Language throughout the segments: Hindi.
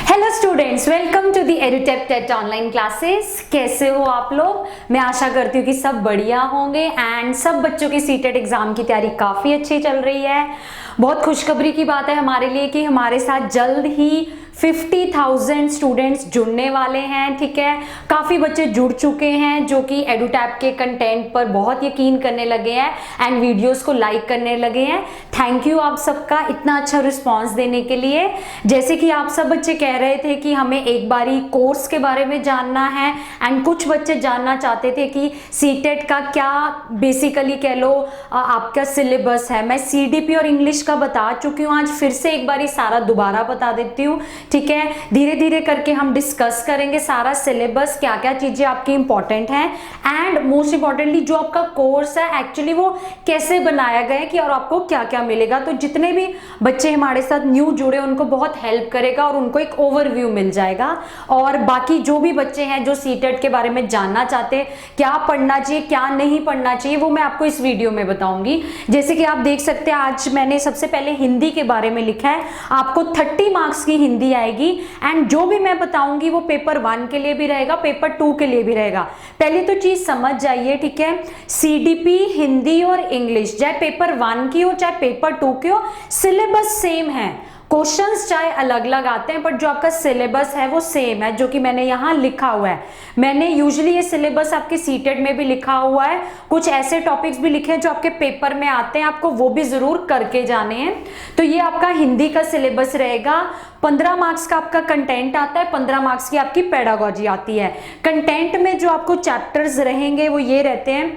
Hello students, welcome to the Edutech TET online classes. कैसे हो आप लोग? मैं आशा करती हूँ कि सब बढ़िया होंगे एंड सब बच्चों की सीटेट एग्जाम की तैयारी काफ़ी अच्छी चल रही है। बहुत खुशखबरी की बात है हमारे लिए कि हमारे साथ जल्द ही 50,000 स्टूडेंट्स जुड़ने वाले हैं। ठीक है, काफ़ी बच्चे जुड़ चुके हैं जो कि एडुटैप के कंटेंट पर बहुत यकीन करने लगे हैं एंड वीडियोस को लाइक करने लगे हैं। थैंक यू आप सबका इतना अच्छा रिस्पांस देने के लिए। जैसे कि आप सब बच्चे कह रहे थे कि हमें एक बारी कोर्स के बारे में जानना है एंड कुछ बच्चे जानना चाहते थे कि सीटेट का क्या बेसिकली कह लो आपका सिलेबस है। मैं सीडीपी और इंग्लिश का बता चुकी हूँ, आज फिर से एक बारी सारा दोबारा बता देती हूँ। ठीक है, धीरे धीरे करके हम डिस्कस करेंगे सारा सिलेबस, क्या क्या चीजें आपकी इंपॉर्टेंट हैं एंड मोस्ट इंपॉर्टेंटली जो आपका कोर्स है एक्चुअली वो कैसे बनाया गया है कि और आपको क्या क्या मिलेगा। तो जितने भी बच्चे हमारे साथ न्यू जुड़े उनको बहुत हेल्प करेगा और उनको एक ओवरव्यू मिल जाएगा। और बाकी जो भी बच्चे हैं जो सीटेट के बारे में जानना चाहते हैं, क्या पढ़ना चाहिए क्या नहीं पढ़ना चाहिए, वो मैं आपको इस वीडियो में बताऊंगी। जैसे कि आप देख सकते हैं आज मैंने सबसे पहले हिंदी के बारे में लिखा है, आपको 30 मार्क्स की हिंदी आएगी एंड जो भी मैं बताऊंगी वो पेपर 1 के लिए भी रहेगा, पेपर 2 के लिए भी रहेगा। पहली तो चीज समझ जाइए, ठीक है, सीडीपी हिंदी और इंग्लिश चाहे पेपर 1 की हो चाहे पेपर 2 की हो, सिलेबस सेम है। क्वेश्चंस चाहे अलग अलग आते हैं बट जो आपका सिलेबस है वो सेम है, जो कि मैंने यहाँ लिखा हुआ है। मैंने यूजुअली ये सिलेबस आपके सीटेट में भी लिखा हुआ है, कुछ ऐसे टॉपिक्स भी लिखे हैं जो आपके पेपर में आते हैं, आपको वो भी जरूर करके जाने हैं। तो ये आपका हिंदी का सिलेबस रहेगा। 15 मार्क्स का आपका कंटेंट आता है, 15 मार्क्स की आपकी पेडागोजी आती है। कंटेंट में जो आपको चैप्टर्स रहेंगे वो ये रहते हैं,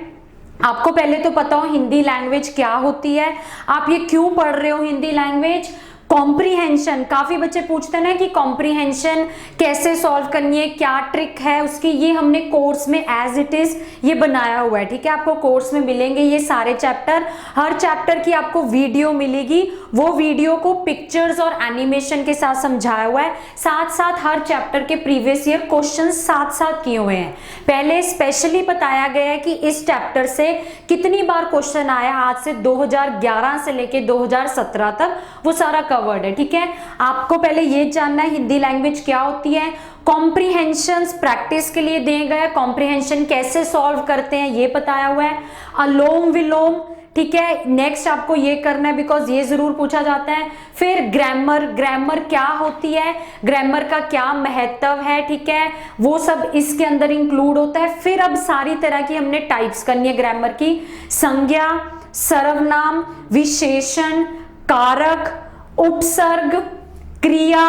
आपको पहले तो पता हो हिंदी लैंग्वेज क्या होती है, आप ये क्यों पढ़ रहे हो हिंदी लैंग्वेज। कॉम्प्रीहेंशन, काफी बच्चे पूछते हैं ना कि कॉम्प्रीहेंशन कैसे सॉल्व करनी है, क्या ट्रिक है उसकी, ये हमने कोर्स में एज इट इज ये बनाया हुआ है। ठीक है, आपको कोर्स में मिलेंगे ये सारे चैप्टर, हर चैप्टर की आपको वीडियो मिलेगी, वो वीडियो को पिक्चर्स और एनिमेशन के साथ समझाया हुआ है। साथ साथ हर चैप्टर के प्रीवियस ईयर क्वेश्चन साथ साथ किए हुए हैं। पहले स्पेशली बताया गया है कि इस चैप्टर से कितनी बार क्वेश्चन आया, आज से 2011 से लेके 2017 तक वो सारा वर्ड है। ठीक है, आपको पहले ये जानना है हिंदी लैंग्वेज क्या होती है, कॉम्प्रीहेंशन प्रैक्टिस के लिए दिए गए, कॉम्प्रीहेंशन कैसे सॉल्व करते हैं ये बताया हुआ है, अलोम विलोम। ठीक है, नेक्स्ट आपको ये करना है बिकॉज ये जरूर पूछा जाता है। फिर ग्रामर, ग्रामर क्या होती है, ग्रामर का क्या महत्व है, ठीक है, वो सब इसके अंदर इंक्लूड होता है। फिर अब सारी तरह की हमने टाइप्स करनी है ग्रामर की, संज्ञा, सर्वनाम, विशेषण, कारक, उपसर्ग, क्रिया।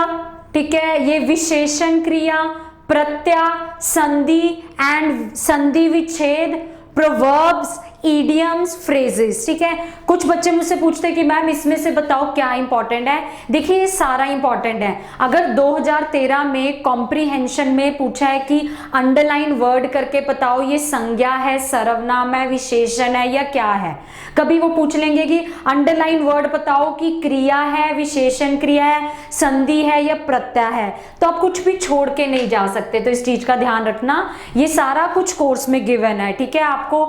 ठीक है, ये विशेषण क्रिया, प्रत्यय, संधि एंड संधि विच्छेद, प्रोवर्ब्स, इडियम्स, फ्रेजेस। ठीक है, कुछ बच्चे मुझसे पूछते हैं कि मैम इसमें से बताओ क्या इंपॉर्टेंट है। देखिए ये सारा इंपॉर्टेंट है। अगर 2013 में कॉम्प्रीहेंशन में पूछा है कि अंडरलाइन वर्ड करके बताओ ये संज्ञा है, सर्वनाम है, विशेषण है या क्या है, कभी वो पूछ लेंगे कि अंडरलाइन वर्ड बताओ कि क्रिया है, विशेषण क्रिया है, संधि है या प्रत्यय है, तो आप कुछ भी छोड़ के नहीं जा सकते। तो इस चीज का ध्यान रखना, ये सारा कुछ कोर्स में गिवन है। ठीक है, आपको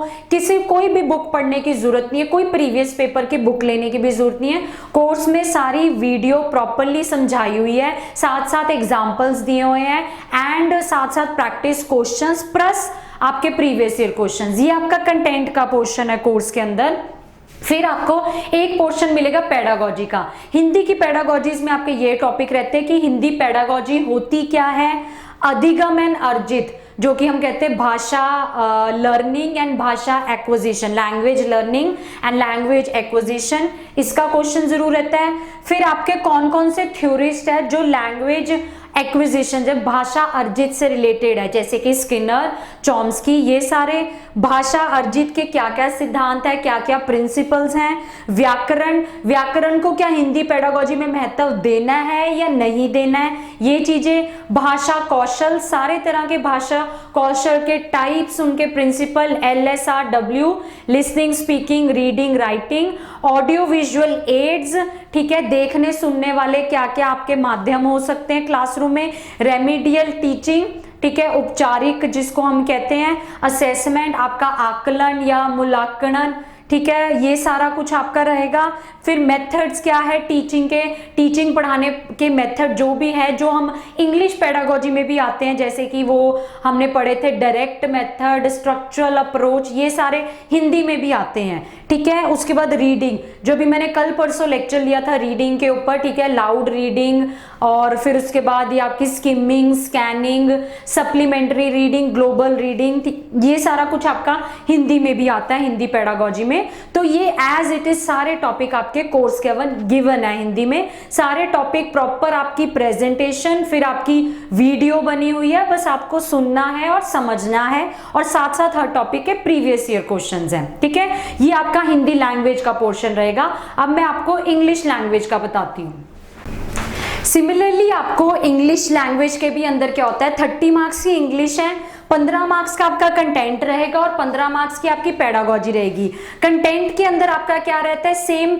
कोई भी बुक पढ़ने की जरूरत नहीं है, कोई प्रीवियस पेपर की बुक लेने की भी जरूरत नहीं है। कोर्स में सारी वीडियो प्रॉपरली समझाई हुई है, साथ साथ एग्जांपल्स दिए हुए हैं एंड साथ साथ प्रैक्टिस क्वेश्चंस प्लस आपके प्रीवियस ईयर क्वेश्चंस। ये आपका कंटेंट का पोर्शन है कोर्स के अंदर। फिर आपको एक पोर्शन मिलेगा पेडागोजी का। हिंदी की पेडागोजीज में आपके ये टॉपिक रहते हैं कि हिंदी पेडागोजी होती क्या है, अधिगम एंड अर्जित, जो कि हम कहते हैं भाषा लर्निंग एंड भाषा acquisition, language learning and language acquisition, इसका क्वेश्चन जरूर रहता है। फिर आपके कौन कौन से थ्योरिस्ट है जो लैंग्वेज एक्विजिशन जब भाषा अर्जित से रिलेटेड है, जैसे कि स्किनर, चॉम्स्की, ये सारे भाषा अर्जित के क्या क्या सिद्धांत है, क्या क्या प्रिंसिपल्स हैं। व्याकरण, व्याकरण को क्या हिंदी पेडागोजी में महत्व देना है या नहीं देना है, ये चीजें। भाषा कौशल, सारे तरह के भाषा कौशल के टाइप्स, उनके principal, LSRW, listening, speaking, reading, writing, audio visual aids. ठीक है, देखने सुनने वाले क्या क्या आपके माध्यम हो सकते हैं क्लासरूम में, रेमिडियल टीचिंग। ठीक है, औपचारिक जिसको हम कहते हैं, असेसमेंट, आपका आकलन या मूल्यांकन। ठीक है, ये सारा कुछ आपका रहेगा। फिर मेथड्स क्या है टीचिंग के, टीचिंग पढ़ाने के मेथड जो भी है, जो हम इंग्लिश पेडागोजी में भी आते हैं, जैसे कि वो हमने पढ़े थे डायरेक्ट मेथड, स्ट्रक्चरल अप्रोच, ये सारे हिंदी में भी आते हैं, ठीक है। उसके बाद रीडिंग, जो भी मैंने कल परसों लेक्चर लिया था रीडिंग के ऊपर, ठीक है, लाउड रीडिंग, और फिर उसके बाद ये आपकी skimming, scanning, supplementary reading, global reading, ये सारा कुछ आपका हिंदी में भी आता है, हिंदी पेडागोजी में। तो ये एज इट इज सारे टॉपिक आपके कोर्स के गिवन है हिंदी में, सारे टॉपिक प्रॉपर आपकी प्रेजेंटेशन, फिर आपकी वीडियो बनी हुई है, बस आपको सुनना है और समझना है, और साथ साथ हर टॉपिक के प्रीवियस ईयर क्वेश्चंस हैं, ठीक है। ये आपका हिंदी लैंग्वेज का पोर्शन रहेगा। अब मैं आपको इंग्लिश लैंग्वेज का बताती हूँ। सिमिलरली आपको इंग्लिश लैंग्वेज के भी अंदर क्या होता है, 30 मार्क्स की इंग्लिश है, 15 मार्क्स का आपका कंटेंट रहेगा और 15 मार्क्स की आपकी पेडागोजी रहेगी। कंटेंट के अंदर आपका क्या रहता है, सेम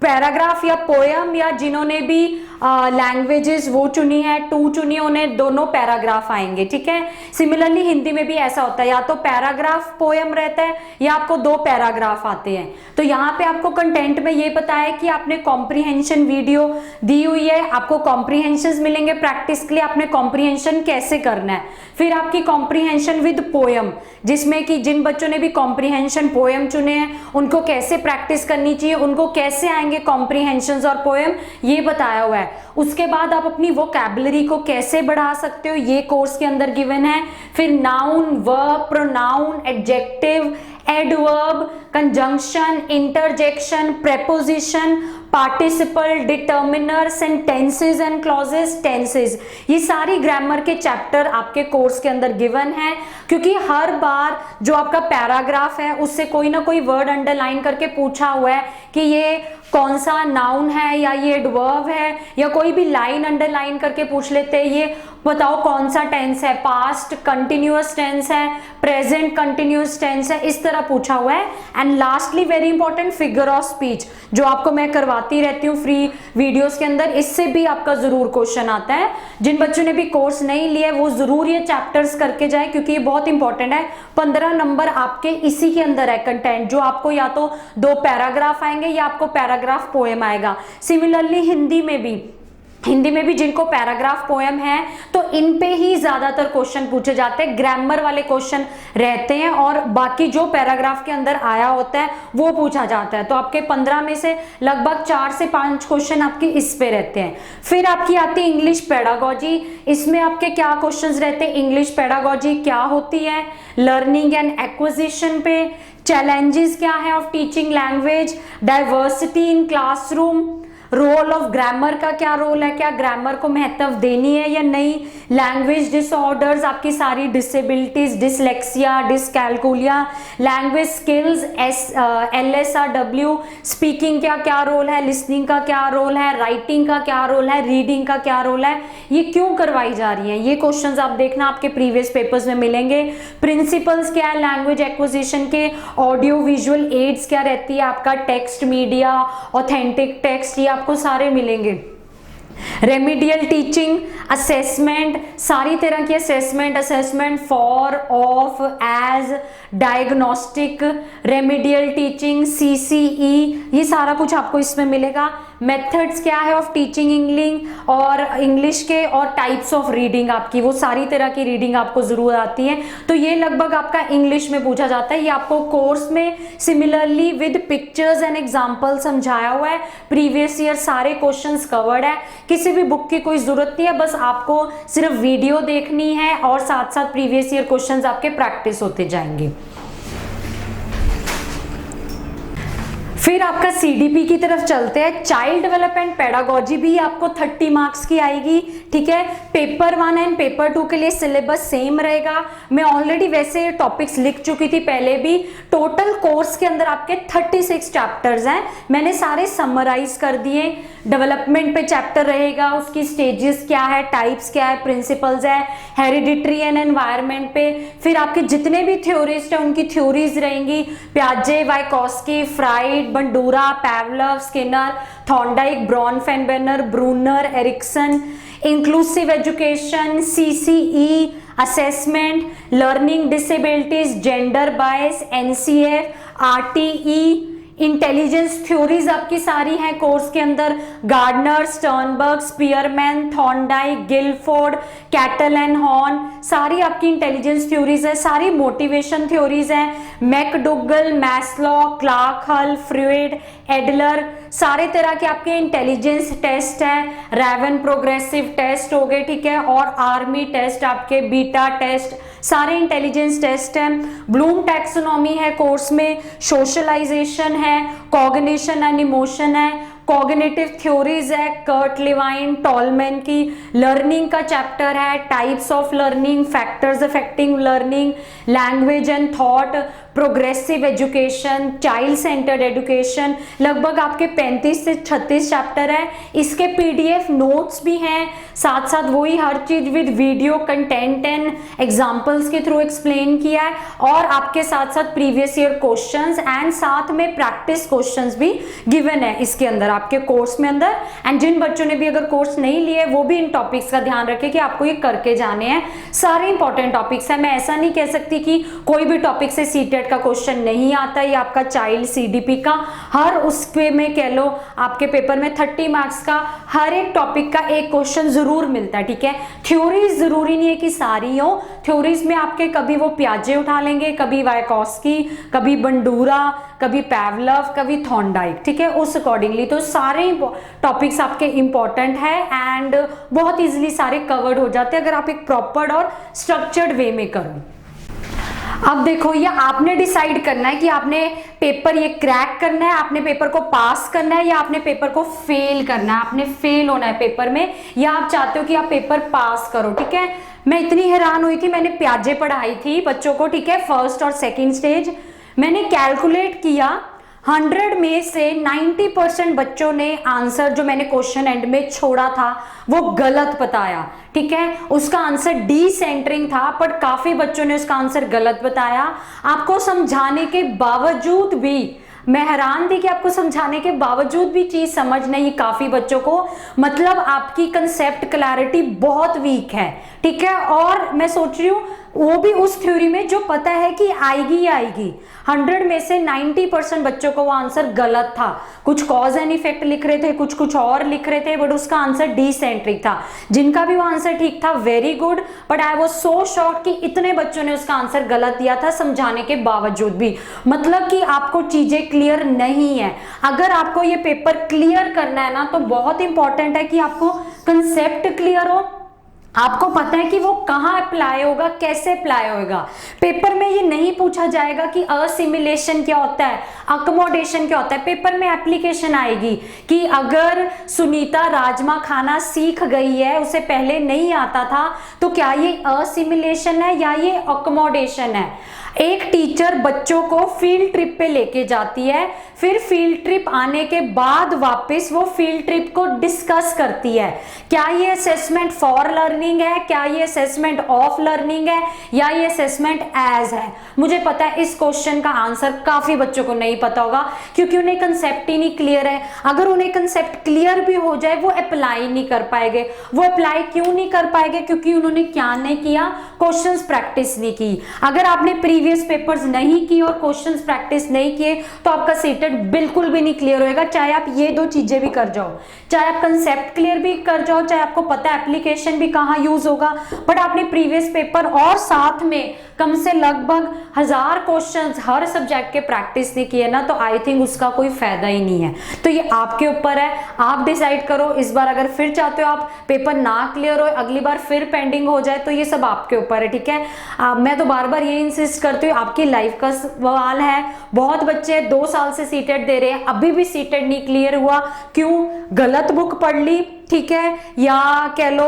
पैराग्राफ या पोयम, या जिन्होंने भी लैंग्वेजेस वो चुनी है, 2 चुनी है, उन्हें दोनों पैराग्राफ आएंगे, ठीक है। सिमिलरली हिंदी में भी ऐसा होता है, या तो पैराग्राफ पोयम रहता है या आपको 2 पैराग्राफ आते हैं। तो यहाँ पे आपको कंटेंट में ये पता है कि आपने कॉम्प्रिहेंशन वीडियो दी हुई है, आपको कॉम्प्रिहेंशन मिलेंगे प्रैक्टिस के लिए, आपने कॉम्प्रिहेंशन कैसे करना है। फिर आपकी कॉम्प्रिहेंशन विद पोयम, जिसमें कि जिन बच्चों ने भी कॉम्प्रिहेंशन पोयम चुने हैं उनको कैसे प्रैक्टिस करनी चाहिए, उनको कैसे आएंगे कॉम्प्रिहेंशंस और पोयम, ये बताया हुआ है। उसके बाद आप अपनी वोकैबुलरी को कैसे बढ़ा सकते हो, ये कोर्स के अंदर गिवन है। फिर noun, verb, pronoun, adjective, adverb, conjunction, interjection, preposition, participle, determiner, sentences and clauses, tenses, ये सारी ग्रामर के चैप्टर आपके कोर्स के अंदर गिवन है। क्योंकि हर बार जो आपका पैराग्राफ है उससे कोई ना कोई वर्ड अंडरलाइन करके पूछा हुआ है कि ये कौन सा नाउन है या ये एडवर्ब है, या कोई भी लाइन अंडरलाइन करके पूछ लेते हैं ये बताओ कौन सा टेंस है, पास्ट कंटिन्यूअस टेंस है, प्रेजेंट कंटिन्यूअस टेंस है, इस तरह पूछा हुआ है। And lastly very important figure of speech, जो आपको मैं करवाती रहती हूँ फ्री वीडियोस के अंदर, इससे भी आपका जरूर क्वेश्चन आता है। जिन बच्चों ने भी कोर्स नहीं लिया वो जरूर ये चैप्टर्स करके जाए, क्योंकि ये बहुत इंपॉर्टेंट है। 15 नंबर आपके इसी के अंदर है कंटेंट, जो आपको या तो 2 पैराग्राफ आएंगे या आपको पैराग्राफ पोएम आएगा। सिमिलरली हिंदी में भी जिनको पैराग्राफ पोएम है तो इन पे ही ज्यादातर क्वेश्चन पूछे जाते हैं, ग्रामर वाले क्वेश्चन रहते हैं, और बाकी जो पैराग्राफ के अंदर आया होता है वो पूछा जाता है। तो आपके 15 में से लगभग 4 से 5 क्वेश्चन आपके इस पे रहते हैं। फिर आपकी आती है इंग्लिश पेडागोजी, इसमें आपके क्या क्वेश्चंस रहते हैं, इंग्लिश पेडागोजी क्या होती है, लर्निंग एंड एक्विजिशन पे, चैलेंजेस क्या है of teaching language, diversity in classroom, role of grammar का क्या रोल है, क्या ग्रामर को महत्व देनी है या नहीं, लैंग्वेज डिसऑर्डर्स, आपकी सारी disabilities, dyslexia, dyscalculia, language skills, LSRW, speaking का क्या रोल है, लिसनिंग का क्या रोल है, राइटिंग का क्या रोल है, रीडिंग का क्या रोल है, ये क्यों करवाई जा रही है, ये क्वेश्चंस आप देखना आपके प्रीवियस पेपर्स में मिलेंगे। प्रिंसिपल्स क्या है लैंग्वेज एक्विजिशन के, ऑडियो विजुअल एड्स क्या रहती है, आपका टेक्स्ट मीडिया, ऑथेंटिक टेक्स्ट, ये आपको सारे मिलेंगे। रेमिडियल टीचिंग, असेसमेंट, सारी तरह की assessment for, of, as, diagnostic, remedial teaching, CCE, ये सारा कुछ आपको इसमें मिलेगा। मेथड्स क्या है ऑफ टीचिंग इंग्लिश के, और टाइप्स ऑफ रीडिंग आपकी, वो सारी तरह की रीडिंग आपको जरूर आती है। तो ये लगभग आपका इंग्लिश में पूछा जाता है, ये आपको कोर्स में similarly with pictures and example समझाया हुआ है। प्रीवियस ईयर सारे क्वेश्चंस कवर्ड है, किसी भी बुक की कोई जरूरत नहीं है, बस आपको सिर्फ वीडियो देखनी है और साथ साथ प्रीवियस ईयर क्वेश्चंस आपके प्रैक्टिस होते जाएंगे। फिर आपका CDP की तरफ चलते हैं। चाइल्ड डेवलपमेंट पेडागोजी भी आपको 30 मार्क्स की आएगी, ठीक है। पेपर 1 एंड पेपर 2 के लिए सिलेबस सेम रहेगा। मैं ऑलरेडी वैसे टॉपिक्स लिख चुकी थी पहले भी। टोटल कोर्स के अंदर आपके 36 चैप्टर्स हैं, मैंने सारे समराइज कर दिए। डेवलपमेंट पे चैप्टर रहेगा, उसकी स्टेजेस क्या है, टाइप्स क्या है, प्रिंसिपल्स है, हेरिडिटरी एंड एनवायरनमेंट पे। फिर आपके जितने भी थ्योरिस्ट हैं उनकी थ्योरीज रहेंगी, प्याजे, Vygotsky, Freud, Bandura, Pavlov, Skinner, Thorndike, Bronfenbrenner, Bruner, Erikson. Inclusive education, CCE, assessment, learning disabilities, gender bias, NCF, RTE, intelligence theories आपकी सारी हैं कोर्स के अंदर, Gardner, Sternberg, Spearman, Thorndike, Guilford, Cattell and Horn, सारी आपकी इंटेलिजेंस थ्योरीज है, सारी मोटिवेशन थ्योरीज हैं, मैकडोगल, मैस्लो, क्लार्क हल, फ्रूइड, एडलर, सारे तरह के आपके इंटेलिजेंस टेस्ट है, रैवन प्रोग्रेसिव टेस्ट हो गए, ठीक है, और आर्मी टेस्ट आपके, बीटा टेस्ट, सारे इंटेलिजेंस टेस्ट हैं, ब्लूम टैक्सोनॉमी है कोर्स में, सोशलाइजेशन है, कॉग्निशन एंड इमोशन है, कॉग्निटिव थ्योरीज है, कर्ट लेवाइन, टॉलमैन की, लर्निंग का चैप्टर है, types of learning, factors affecting learning, language and thought, progressive education, child centred education, लगभग आपके 35 से 36 चैप्टर है। इसके पीडीएफ नोट्स भी हैं, साथ साथ वही हर चीज with video content and examples के थ्रू एक्सप्लेन किया है, और आपके साथ साथ प्रीवियस ईयर क्वेश्चंस एंड साथ में प्रैक्टिस क्वेश्चंस भी गिवन है इसके अंदर आपके कोर्स में अंदर। एंड जिन बच्चों ने भी अगर कोर्स नहीं लिए वो भी इन टॉपिक्स का ध्यान रखें कि आपको ये करके जाने हैं, सारे इंपॉर्टेंट टॉपिक्स है। मैं ऐसा नहीं कह सकती कि कोई भी टॉपिक से सीटेट का क्वेश्चन नहीं आता, या आपका चाइल्ड सीडीपी का हर उसके में कह लो आपके पेपर में 30 मार्क्स का हर एक टॉपिक का एक क्वेश्चन जरूर मिलता है, ठीक है। थ्योरीज जरूरी नहीं है कि सारी हो, थ्योरीज में आपके कभी वो प्याजे उठा लेंगे, कभी वायकॉस्की, कभी बंडूरा, कभी पैवलव, कभी थॉर्नडाइक, ठीक है, उस अकॉर्डिंगली तो सारे टॉपिक्स आपके इंपॉर्टेंट है एंड बहुत इजीली सारे कवर्ड हो जाते हैं अगर आप एक प्रॉपर और स्ट्रक्चर्ड वे में करो। अब देखो, ये आपने डिसाइड करना है कि आपने पेपर ये क्रैक करना है, आपने पेपर को पास करना है, या आपने पेपर को फेल करना है, आपने फेल होना है पेपर में, या आप चाहते हो कि आप पेपर पास करो, ठीक है। मैं इतनी हैरान हुई थी, मैंने प्याजे पढ़ाई थी बच्चों को, ठीक है, फर्स्ट और सेकेंड स्टेज। मैंने कैलकुलेट किया 100 में से 90% बच्चों ने आंसर जो मैंने क्वेश्चन एंड में छोड़ा था वो गलत बताया, ठीक है। उसका आंसर डी सेंटरिंग था, पर काफी बच्चों ने उसका आंसर गलत बताया। आपको समझाने के बावजूद भी मैं हैरान थी कि आपको समझाने के बावजूद भी चीज समझ नहीं काफी बच्चों को, मतलब आपकी कंसेप्ट क्लैरिटी बहुत वीक है, ठीक है। और मैं सोच रही हूँ वो भी उस थ्योरी में जो पता है कि आएगी ही आएगी। 100 में से 90% बच्चों को वो आंसर गलत था, कुछ कॉज एंड इफेक्ट लिख रहे थे, कुछ और लिख रहे थे, बट उसका आंसर डिसेंट्रिक था। जिनका भी वो आंसर ठीक था very good, but I was so shocked कि इतने बच्चों ने उसका आंसर गलत दिया था समझाने के बावजूद भी। मतलब कि आपको चीजें क्लियर नहीं है। अगर आपको ये पेपर क्लियर करना है ना तो बहुत इंपॉर्टेंट है कि आपको कंसेप्ट क्लियर हो, आपको पता है कि वो कहाँ अप्लाई होगा, कैसे अप्लाई होगा। पेपर में ये नहीं पूछा जाएगा कि असिमिलेशन क्या होता है, अकोमोडेशन क्या होता है। पेपर में एप्लीकेशन आएगी कि अगर सुनीता राजमा खाना सीख गई है, उसे पहले नहीं आता था, तो क्या ये असिमिलेशन है या ये अकोमोडेशन है। एक टीचर बच्चों को फील्ड ट्रिप पे लेके जाती है, फिर फील्ड ट्रिप आने के बाद वापस वो फील्ड ट्रिप को डिस्कस करती है। क्या ये असेसमेंट फॉर लर्निंग है, क्या ये असेसमेंट ऑफ लर्निंग है, या ये असेसमेंट एज है। मुझे पता है इस क्वेश्चन का आंसर काफी बच्चों को नहीं पता होगा, क्योंकि उन्हें कंसेप्ट ही नहीं क्लियर है। अगर उन्हें कंसेप्ट क्लियर भी हो जाए वो अप्लाई नहीं कर पाएंगे। वो अप्लाई क्यों नहीं कर पाएंगे? क्योंकि उन्होंने क्या नहीं किया, क्वेश्चंस प्रैक्टिस नहीं की। अगर आपने प्रीवियस पेपर्स नहीं की और क्वेश्चंस प्रैक्टिस नहीं किए तो आपका सीटेट बिल्कुल भी नहीं क्लियर होएगा, चाहे आप ये दो चीजें भी कर जाओ, चाहे आप कंसेप्ट क्लियर भी कर जाओ, चाहे आपको पता है एप्लीकेशन भी कहाँ यूज होगा, बट आपने प्रीवियस पेपर और साथ में कम से लगभग 1000 क्वेश्चंस हर सब्जेक्ट के प्रैक्टिस नहीं किए ना, तो आई थिंक उसका कोई फायदा ही नहीं है। तो ये आपके ऊपर है, आप डिसाइड करो। इस बार अगर फिर चाहते हो आप पेपर ना क्लियर हो, अगली बार फिर पेंडिंग हो जाए, तो ये सब आपके ऊपर है, ठीक है। मैं तो बार बार ये इंसिस्ट करती हूँ, आपकी लाइफ का सवाल है। बहुत बच्चे 2 साल से सीटेट दे रहे हैं, अभी भी सीटेट नहीं क्लियर हुआ, क्यों? गलत बुक पढ़ ली, ठीक है, या कह लो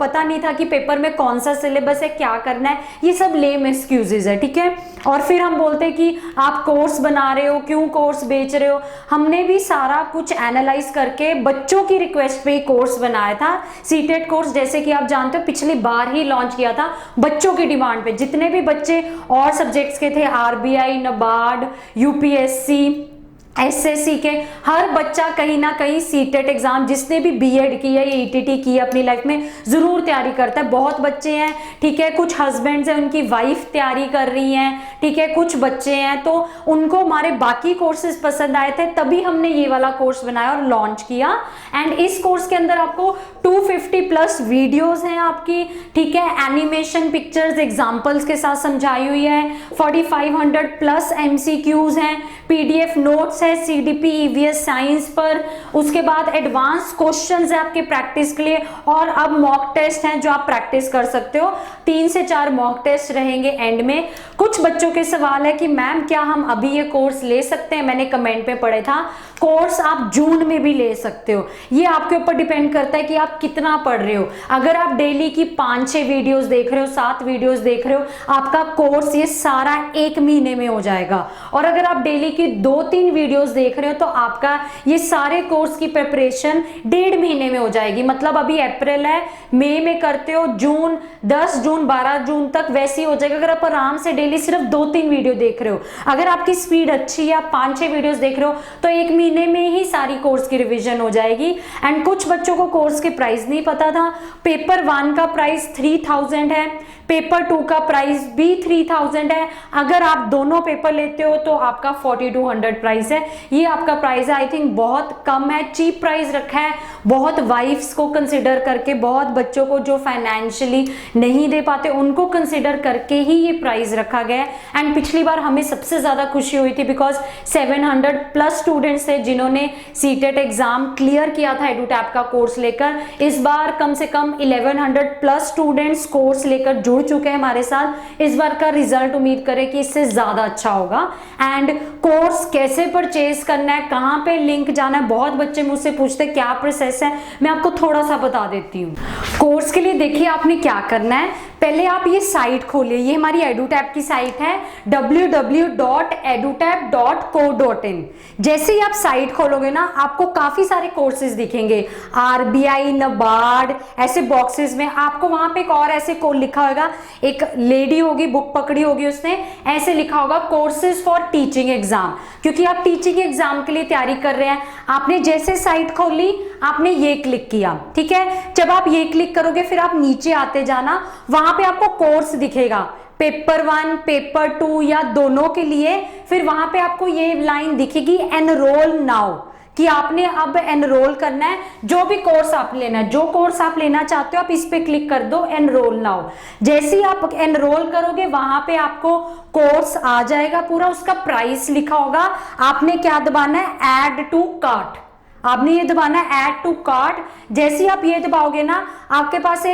पता नहीं था कि पेपर में कौन सा सिलेबस है, क्या करना है। ये सब लेम एक्सक्यूजेज है, ठीक है। और फिर हम बोलते हैं कि आप कोर्स बना रहे हो, क्यों कोर्स बेच रहे हो। हमने भी सारा कुछ एनालाइज करके बच्चों की रिक्वेस्ट पे ही कोर्स बनाया था। सीटेट कोर्स जैसे कि आप जानते हो पिछली बार ही लॉन्च किया था बच्चों की डिमांड पे। जितने भी बच्चे और सब्जेक्ट्स के थे, आरबीआई, नाबार्ड, यूपीएससी, एसएससी के हर बच्चा कहीं ना कहीं सीटेट एग्जाम, जिसने भी बीएड की है या ईटीटी की है अपनी लाइफ में, जरूर तैयारी करता है। बहुत बच्चे हैं, ठीक है, कुछ हस्बैंड्स हैं उनकी वाइफ तैयारी कर रही हैं, ठीक है, कुछ बच्चे हैं तो उनको हमारे बाकी कोर्सेज पसंद आए थे, तभी हमने ये वाला कोर्स बनाया और लॉन्च किया। एंड इस कोर्स के अंदर आपको 250 प्लस वीडियोस हैं आपकी, ठीक है, एनिमेशन पिक्चर्स एग्जांपल्स के साथ समझाई हुई है, 4500 प्लस एमसीक्यूज हैं, पीडीएफ नोट्स है सीडीपी ईवीएस साइंस पर, उसके बाद एडवांस क्वेश्चंस है आपके प्रैक्टिस के लिए, और अब मॉक टेस्ट हैं जो आप प्रैक्टिस कर सकते हो। 3 से 4 मॉक टेस्ट रहेंगे एंड में। कुछ बच्चों के सवाल है कि मैम क्या हम अभी ये कोर्स ले सकते हैं, मैंने कमेंट पे पढ़ा था, कोर्स आप जून में भी ले सकते हो। ये आपके ऊपर डिपेंड करता है कि आप कितना पढ़ रहे हो। अगर आप डेली की 5-6 वीडियोस देख रहे हो, 7 वीडियोस देख रहे हो, आपका कोर्स ये सारा 1 महीने में हो जाएगा। और अगर आप डेली की 2-3 वीडियोस देख रहे हो तो आपका ये सारे कोर्स की प्रिपरेशन 1.5 महीने में हो जाएगी। मतलब अभी अप्रैल है, मई में करते हो, जून 10 जून 12 जून तक वैसे ही हो जाएगा। अगर आप आराम से डेली सिर्फ 2-3 वीडियो देख रहे हो, अगर आपकी स्पीड अच्छी है, आप 5-6 वीडियोस देख रहे हो, तो 1 महीने में ही सारी कोर्स की रिवीजन हो जाएगी। एंड कुछ बच्चों को कोर्स के प्राइस नहीं पता था। पेपर 1 का प्राइस 3000 है, पेपर 2 का प्राइस भी 3000 है। अगर आप दोनों पेपर लेते हो तो आपका 4200 प्राइस है। ये आपका प्राइस है, आई थिंक बहुत कम है, चीप प्राइस रखा है, बहुत वाइफ्स को कंसिडर करके, बहुत बच्चों को जो फाइनेंशियली नहीं दे पाते उनको कंसिडर करके ही ये प्राइस रखा गया है। एंड पिछली बार हमें सबसे ज्यादा खुशी हुई थी बिकॉज 700 प्लस स्टूडेंट्स थे जिन्होंने सीटेट एग्जाम क्लियर किया था एडुटैप का कोर्स लेकर। इस बार कम से कम 1100 प्लस स्टूडेंट्स कोर्स लेकर जुड़ चुके हैं हमारे साथ। इस बार का रिजल्ट उम्मीद करें कि इससे ज्यादा अच्छा होगा। एंड कोर्स कैसे परचेज करना है, कहां पे लिंक जाना है, बहुत बच्चे मुझसे पूछते हैं क्या प्रोसेस है, मैं आपको थोड़ा सा बता देती हूँ। कोर्स के लिए देखिए आपने क्या करना है, पहले आप ये साइट खोलिए, ये हमारी एडुटैप की साइट है www.edutap.co.in। जैसे ही आप साइट खोलोगे ना, आपको काफी सारे कोर्सेज दिखेंगे, आरबीआई, नबार्ड, ऐसे बॉक्सेस में आपको वहां पे एक और ऐसे कोड लिखा होगा, एक लेडी होगी बुक पकड़ी होगी उसने, ऐसे लिखा होगा कोर्सेज फॉर टीचिंग एग्जाम, क्योंकि आप टीचिंग एग्जाम के लिए तैयारी कर रहे हैं। आपने जैसे साइट खोली, आपने ये क्लिक किया, ठीक है, जब आप ये क्लिक करोगे फिर आप नीचे आते जाना, वहां पे आपको कोर्स दिखेगा, पेपर 1, पेपर 2 या दोनों के लिए। फिर वहां पे आपको ये लाइन दिखेगी एनरोल नाउ, कि आपने अब एनरोल करना है, जो भी कोर्स आप लेना है, जो कोर्स आप लेना चाहते हो आप इस पे क्लिक कर दो एनरोल नाउ। जैसे ही आप एनरोल करोगे वहां पे आपको कोर्स आ जाएगा पूरा, उसका प्राइस लिखा होगा। आपने क्या दबाना है, ऐड टू कार्ट, आपने ये दबाना है ऐड टू कार्ट। जैसे ही आप ये दबाओगे ना, आपके पास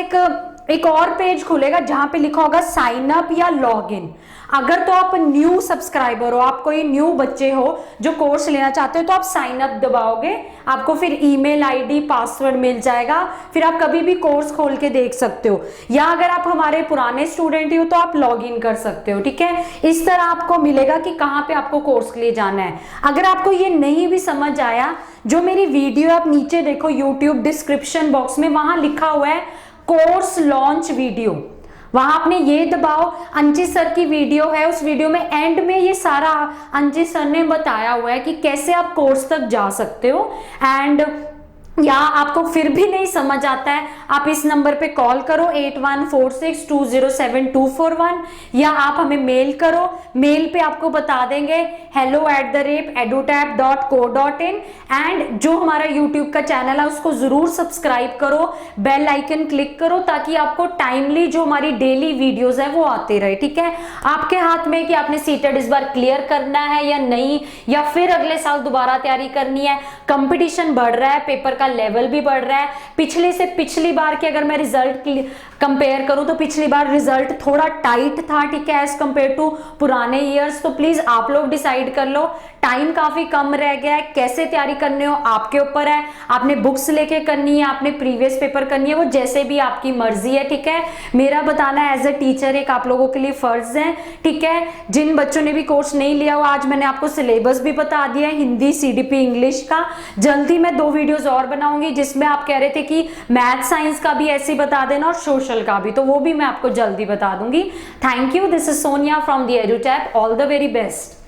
एक और पेज खुलेगा जहां पे लिखा होगा साइन अप या लॉग इन। अगर तो आप न्यू सब्सक्राइबर हो, आप कोई न्यू बच्चे हो जो कोर्स लेना चाहते हो, तो आप साइन अप दबाओगे, आपको फिर ईमेल आईडी पासवर्ड मिल जाएगा, फिर आप कभी भी कोर्स खोल के देख सकते हो। या अगर आप हमारे पुराने स्टूडेंट हो तो आप लॉग इन कर सकते हो, ठीक है। इस तरह आपको मिलेगा कि कहाँ पे आपको कोर्स के लिए जाना है। अगर आपको ये नहीं भी समझ आया, जो मेरी वीडियो आप नीचे देखो यूट्यूब डिस्क्रिप्शन बॉक्स में, वहां लिखा हुआ है कोर्स लॉन्च वीडियो, वहां आपने ये दबाओ, अंजित सर की वीडियो है, उस वीडियो में एंड में ये सारा अंजित सर ने बताया हुआ है कि कैसे आप कोर्स तक जा सकते हो। एंड या आपको फिर भी नहीं समझ आता है, आप इस नंबर पे कॉल करो 8146207241, या आप हमें मेल करो, मेल पे आपको बता देंगे hello@edutap.co.in। एंड जो हमारा यूट्यूब का चैनल है उसको जरूर सब्सक्राइब करो, बेल आइकन क्लिक करो, ताकि आपको टाइमली जो हमारी डेली वीडियोस है वो आते रहे, ठीक है। आपके हाथ में कि आपने सीटेट इस बार क्लियर करना है या नहीं, या फिर अगले साल दोबारा तैयारी करनी है। कंपटीशन बढ़ रहा है, पेपर का लेवल भी बढ़ रहा है। पिछले से पिछली बार की अगर मैं रिजल्ट कंपेयर करूं तो पिछली बार रिजल्ट थोड़ा टाइट था, ठीक है, एज कंपेयर टू पुराने ईयर्स। तो प्लीज आप लोग डिसाइड कर लो, टाइम काफी कम रह गया है, कैसे तैयारी करने हो आपके ऊपर है। आपने बुक्स लेके करनी है, आपने प्रीवियस पेपर करनी है, वो जैसे भी आपकी मर्जी है, ठीक है। मेरा बताना एज अ टीचर एक आप लोगों के लिए फर्ज है, ठीक है। जिन बच्चों ने भी कोर्स नहीं लिया हो, आज मैंने आपको सिलेबस भी बता दिया है हिंदी, सीडीपी, इंग्लिश का। जल्दी मैं 2 वीडियोस और बनाऊंगी जिसमें आप कह रहे थे कि मैथ साइंस का भी ऐसे बता देना और सोशल का भी, तो वो भी मैं आपको जल्दी बता दूंगी। Thank you, this is Sonia from the एडुटैप। All the very best.